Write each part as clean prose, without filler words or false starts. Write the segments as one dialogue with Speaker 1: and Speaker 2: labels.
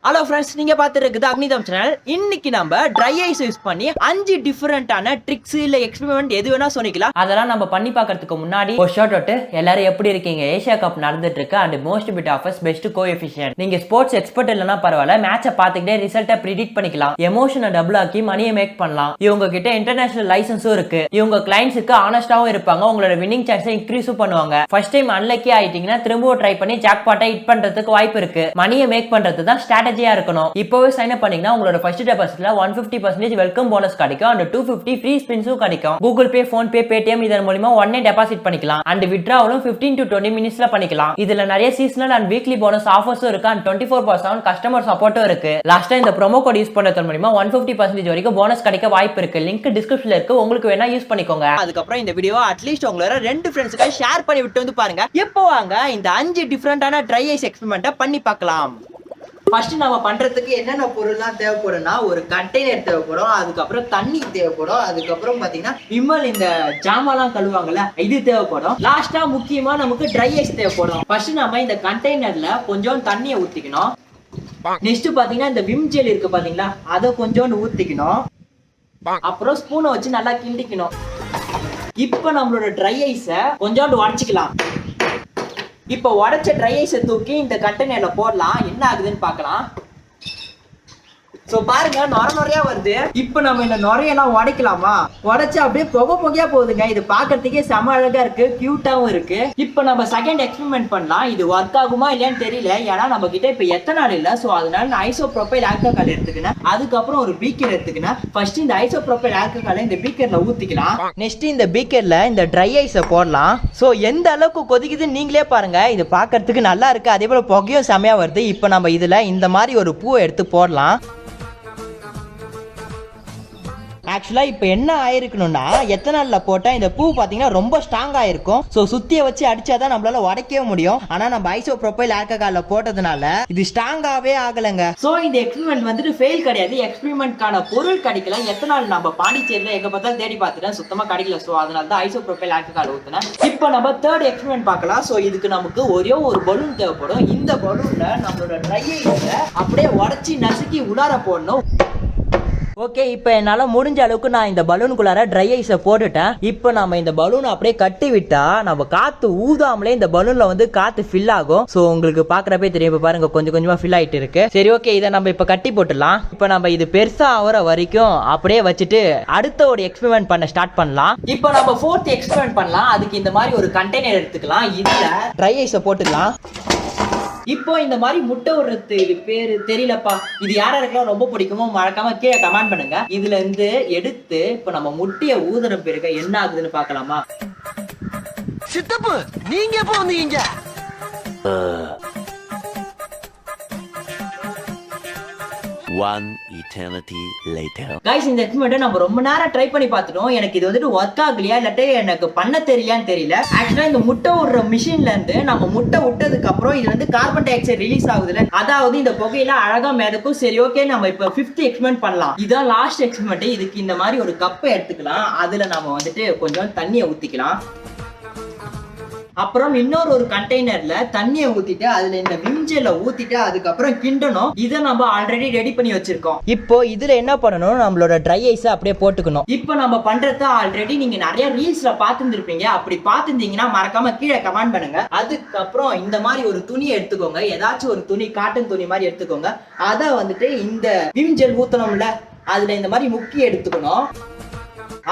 Speaker 1: Hello friends, நீங்க பார்த்துட்டு இருக்குது அக்னி சேனல். இன்னைக்கு நம்ம ட்ரை ஐஸ் யூஸ் பண்ணி 5 டிஃபரெண்டான ட்ரிக்ஸ் இல்ல எக்ஸ்பெரிமெண்ட் எது வேணா சொல்லிக்கலாம். அதெல்லாம் நம்ம பண்ணி பார்க்கிறதுக்கு முன்னாடி ஒரு ஷார்ட் அவுட். எல்லாரும் எப்படி இருக்கீங்க? ஏசியா கப் நடந்துட்டு இருக்கு and most bit of best coefficient. நீங்க ஸ்போர்ட்ஸ் எக்ஸ்பர்ட் இல்லனா பரவாயில்ல, மேட்சை பார்த்துக்கிட்டே ரிசல்ட்டை ப்ரிடிக்ட் பண்ணிக்கலாம். எமோஷனை டபுள் ஆக்கி மணியை மேக் பண்ணலாம். இவங்க கிட்ட இன்டர்நேஷனல் லைசன்ஸும் இருக்கு. இவங்க கிளைண்ட்ஸுக்கு ஆனஸ்டாவும் இருப்பாங்க. உங்களோட வின்னிங் சான்ஸை இன்க்ரீஸும் பண்ணுவாங்க. ஃபர்ஸ்ட் டைம் அன்லக்கி ஆயிட்டீங்கன்னா திரும்பவும் ட்ரை பண்ணி ஜாக்பாட்டை ஹிட் பண்றதுக்கு வாய்ப்பு இருக்கு. மணியை மேக் பண்றது தான் ஸ்ட்ராட்டஜியா இருக்கணும். இப்போவே சைன் அப் பண்ணீங்கன்னா உங்களோட ஃபர்ஸ்ட் டெபாசிட்ல 150% வெல்கம் போனஸ் கிடைக்கும் and 250 ஃப்ரீ ஸ்பின்ஸும் கிடைக்கும். கூகுள் பே, போன் பே, பேடிஎம் இதன் மூலமா உடனே டெபாசிட் பண்ணிக்கலாம் and வித்ட்ராவலும் 15 to 20 மினிட்ஸ்ல பண்ணிக்கலாம். இதுல நிறைய சீசனல் and வீக்லி போனஸ் ஆஃபர்ஸும் இருக்கு and 24/7 கஸ்டமர் சப்போர்ட்டும் இருக்கு. லாஸ்டா இந்த ப்ரோமோ கோட் யூஸ் பண்றது மூலமா 150% வரைக்கும் போனஸ் கிடைக்க வாய்ப்பு இருக்கு. லிங்க் டிஸ்கிரிப்ஷன்ல இருக்கு, உங்களுக்கு வேணா யூஸ் பண்ணிக்கோங்க. அதுக்கப்புறம் இந்த வீடியோவை அட்லீஸ்ட் உங்களோட 2 ஃப்ரெண்ட்ஸ்க்கு ஷேர் பண்ணி விட்டு வந்து பாருங்க. இப்போ வாங்க இந்த 5 டிஃபரெண்டான ட்ரை ஐஸ் எக்ஸ்பெரிமெண்ட்டை பண்ணி பார்க்கலாம். ஃபர்ஸ்ட் நம்ம பண்றதுக்கு என்னென்ன பொருள்லாம் தேவைப்படும்னா, ஒரு கண்டெய்னர் தேவைப்படும், அதுக்கப்புறம் தண்ணி தேவைப்படும், அதுக்கப்புறம் பாத்தீங்கன்னா விமல் இந்த ஜாமான்லாம் கழுவாங்கல்ல இது தேவைப்படும். லாஸ்டா முக்கியமா நமக்கு ட்ரை ஐஸ் தேவைப்படும். ஃபர்ஸ்ட் நம்ம இந்த கண்டெய்னர்ல கொஞ்சம் தண்ணியை ஊத்திக்கணும். நெக்ஸ்ட் பாத்தீங்கன்னா இந்த விம் ஜெல் இருக்கு பாத்தீங்களா, அதை கொஞ்சோண்டு ஊத்திக்கணும். அப்புறம் ஸ்பூனை வச்சு நல்லா கிண்டிக்கணும். இப்ப நம்மளோட ட்ரை ஐஸை கொஞ்சோண்டு உடைச்சிக்கலாம். இப்போ உடைச்ச ட்ரை ஐஸை தூக்கி இந்த கண்டெய்னர்ல போடலாம். என்ன ஆகுதுன்னு பார்க்கலாம். சோ பாருங்க, நொறையா வருது. இப்போ நம்ம இந்த நொறையெல்லாம் உடைக்கலாமா? உடைச்சு அப்படியே புகையா போகுதுங்க. இது பாக்குறதுக்கே செம அழகா இருக்கு, கியூட்டாவும் இருக்கு. இப்போ நம்ம செகண்ட் எக்ஸ்பெரிமெண்ட் பண்ணலாம். இது ஒர்க் ஆகுமா இல்லையான்னு தெரியல, ஏன்னா நம்ம கிட்ட இப்போ எத்தனால் இல்ல. சோ அதனால நான் ஐசோப்ரோபைல் ஆல்கஹால் எடுத்துக்கினேன். அதுக்கப்புறம் ஒரு பீக்கர் எடுத்துக்கினேன். ஃபர்ஸ்ட் இந்த ஐசோப்ரோபைல் ஆல்கஹாலை இந்த பீக்கர்ல ஊத்திக்கலாம். நெக்ஸ்ட் இந்த பீக்கர்ல இந்த ட்ரை ஐஸை போடலாம். சோ எந்த அளவுக்கு கொதிக்குதுன்னு நீங்களே பாருங்க. இது பாக்குறதுக்கு நல்லா இருக்கு, அதே போல புகையும் செமையா வருது. இப்போ நம்ம இதுல இந்த மாதிரி ஒரு பூவை எடுத்து போடலாம். ஆக்சுவலா இப்போ என்ன ஆயிருக்கணும்னா, எத்தனால்ல போட்டா இந்த பூ பாத்தீங்கன்னா ரொம்ப ஸ்ட்ராங் ஆயிருக்கும். சோ சுத்திய வச்சு அடிச்சாதான் நம்மளால உடைக்கவே முடியும். ஆனா நம்ம ஐசோப்ரோபைல் ஆல்கஹால்ல போட்டதுனால இது ஸ்ட்ராங்காவே ஆகலங்க. சோ இந்த எக்ஸ்பெரிமெண்ட் வந்துட்டு ஃபெயில் கிடையாது. எக்ஸ்பெரிமெண்ட்கான பொருள் கிடைக்கல. எத்தனால் நம்ம பாண்டிச்சேரியில எங்க பார்த்தாலும் தேடி பார்த்துட்டேன், சுத்தமா கிடைக்கல. சோ அதனால தான் ஐசோப்ரோபைல் ஆல்கஹால் ஊத்துனேன். இப்போ நம்ம தேர்ட் எக்ஸ்பெரிமெண்ட் பார்க்கலாம். சோ இதுக்கு நமக்கு ஒரே ஒரு பலூன் தேவைப்படும். இந்த பலூன்ல நம்மளோட ட்ரை ஐஸை அப்படியே உடைச்சி நசுக்கி உள்ளார போடணும். ஓகே, இப்போ என்னால் முடிஞ்ச அளவுக்கு நான் இந்த பலூனுக்குள்ளார ட்ரை ஐஸை போட்டுட்டேன். இப்போ நம்ம இந்த பலூனை அப்படியே கட்டி விட்டா நம்ம காற்று ஊதாமலே இந்த பலூன்ல வந்து காற்று ஃபில் ஆகும். ஸோ உங்களுக்கு பார்க்குறப்பே தெரியும். இப்போ பாருங்க, கொஞ்சம் கொஞ்சமாக ஃபில் ஆகிட்டு இருக்கு. சரி, ஓகே, இதை நம்ம இப்போ கட்டி போட்டுடலாம். இப்போ நம்ம இது பெருசாக ஆகிற வரைக்கும் அப்படியே வச்சுட்டு அடுத்த ஒரு எக்ஸ்பெரிமெண்ட் பண்ண ஸ்டார்ட் பண்ணலாம். இப்போ நம்ம ஃபோர்த் எக்ஸ்பெரிமெண்ட் பண்ணலாம். அதுக்கு இந்த மாதிரி ஒரு கண்டெய்னர் எடுத்துக்கலாம். இதில் ட்ரை ஐஸை போட்டுக்கலாம். இப்போ இந்த மாதிரி முட்டை விடுறது, இது பேரு தெரியலப்பா. இது யாருக்கெல்லாம் ரொம்ப பிடிக்குமோ மறக்காம கீழே கமெண்ட் பண்ணுங்க. இதுல இருந்து எடுத்து இப்ப நம்ம முட்டைய ஊதுற பிறகு என்ன ஆகுதுன்னு பார்க்கலாமா?
Speaker 2: சித்தப்பு, நீங்க எப்போ வந்தீங்க?
Speaker 3: One eternity later.
Speaker 1: गाइस, இந்த எக்ஸ்பெரிமெண்ட்டை நம்ம ரொம்ப நேரம் ட்ரை பண்ணி பார்த்துட்டோம். எனக்கு இது வந்துட்டு ஒர்க் ஆகலையா இல்லாட்டி எனக்கு பண்ண தெரியலையான்னு தெரியல. ஆக்சுவலா இந்த முட்டை விடுற மிஷின்ல இருந்து நம்ம முட்டை விட்டதுக்கு அப்புறம் இது வந்து கார்பன் டை ஆக்சைடு ரிலீஸ் ஆகுதுல, அதாவது இந்த புகையில அழகா மிதக்கும். சரி, ஓகே, நம்ம இப்ப 5th எக்ஸ்பெரிமெண்ட் பண்ணலாம். இதான் லாஸ்ட் எக்ஸ்பெரிமெண்ட். இதுக்கு இந்த மாதிரி ஒரு கப்பை எடுத்துக்கலாம். அதுல நம்ம வந்துட்டு கொஞ்சம் தண்ணியை ஊத்திக்கலாம். அப்புறம் இன்னொரு ஒரு கண்டெய்னர்ல தண்ணியை ஊத்திட்டு அதுல இந்த விம் ஜெல்லை ஊத்திட்டு அதுக்கப்புறம் கிண்டணும். இதை நம்ம ஆல்ரெடி ரெடி பண்ணி வச்சிருக்கோம். இப்போ இதுல என்ன பண்ணணும், நம்மளோட ட்ரை ஐஸை அப்படியே போட்டுக்கணும். இப்போ நம்ம பண்றது ஆல்ரெடி நீங்க நிறைய ரீல்ஸ்ல பார்த்துருப்பீங்க. அப்படி பார்த்துருந்தீங்கன்னா மறக்காம கீழே கமெண்ட் பண்ணுங்க. அதுக்கப்புறம் இந்த மாதிரி ஒரு துணியை எடுத்துக்கோங்க. ஏதாச்சும் ஒரு துணி, காட்டன் துணி மாதிரி எடுத்துக்கோங்க. அதை வந்துட்டு இந்த விம் ஜெல் ஊத்தணும்ல, அதுல இந்த மாதிரி முக்கி எடுத்துக்கணும்.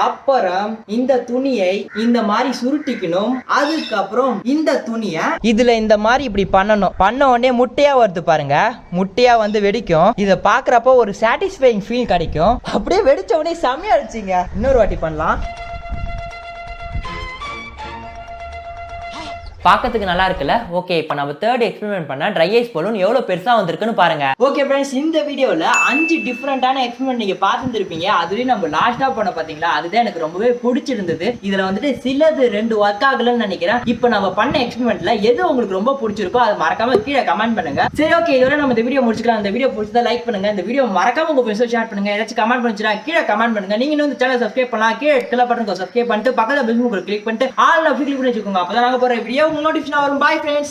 Speaker 1: அப்புறம் இந்த துணியை இந்த மாதிரி சுருட்டிக்கணும். அதுக்கப்புறம் இந்த துணியை இதுல இந்த மாதிரி இப்படி பண்ணணும். பண்ண உடனே முட்டையா வருது பாருங்க, முட்டையா வந்து வெடிக்கும். இத பாக்குறப்போ ஒரு சாட்டிஸ்ஃபைங் ஃபீல் கிடைக்கும். அப்படியே வெடிச்ச உடனே செமையா அடிச்சிங்க. இன்னொரு வாட்டி பண்ணலாம். பார்க்கறதுக்கு நல்லா இருக்குல்ல? ஓகே, இப்போ நம்ம தேர்ட் எக்ஸ்பெரிமெண்ட் பண்ண ட்ரை ஐஸ் பலூன் எவ்வளவு பெருசா வந்திருக்குன்னு பாருங்க. ஓகே ஃப்ரெண்ட்ஸ், இந்த வீடியோல 5 டிஃபரெண்டான எக்ஸ்பெரிமெண்ட் நீங்க பார்த்துருப்பீங்க. அதுலயும் நம்ம லாஸ்டா பண்ண பாத்தீங்களா, அதுதான் எனக்கு ரொம்பவே பிடிச்சிருந்தது. இதுல வந்துட்டு சிலது 2 ஒர்க் ஆகலன்னு நினைக்கிறேன். இப்போ நம்ம பண்ண எக்ஸ்பெரிமெண்ட்ல எது உங்களுக்கு ரொம்ப பிடிச்சிருக்கோ அது மறக்காம கீழே கமெண்ட் பண்ணுங்க. சரி, ஓகே, இதோட நம்ம இந்த வீடியோ முடிச்சுக்கலாம். இந்த வீடியோ பிடிச்சதா லைக் பண்ணுங்க. இந்த வீடியோ மறக்காம உங்க ஃப்ரெண்ட்ஸ் ஷேர் பண்ணுங்க. ஏதாச்சும் கமெண்ட் பண்ணுச்சுனா கீழே கமெண்ட் பண்ணுங்க. நீங்க இன்னும் இந்த சேனல் சப்ஸ்கிரைப் பண்ணலாம். கீழே கிளிக் பட்டனுக்கு சப்ஸ்கிரைப் பண்ணிட்டு பக்கத்துல பெல் ஐகானை கிளிக் பண்ணிட்டு ஆல் நோட்டிஃபிகேஷன் கிளிக் பண்ணி வச்சுக்கோங்க. அப்பதான் நாங்க போற வீடியோ உங்களுக்கு நோட்டிஃபிகேஷன் வரும். Bye friends.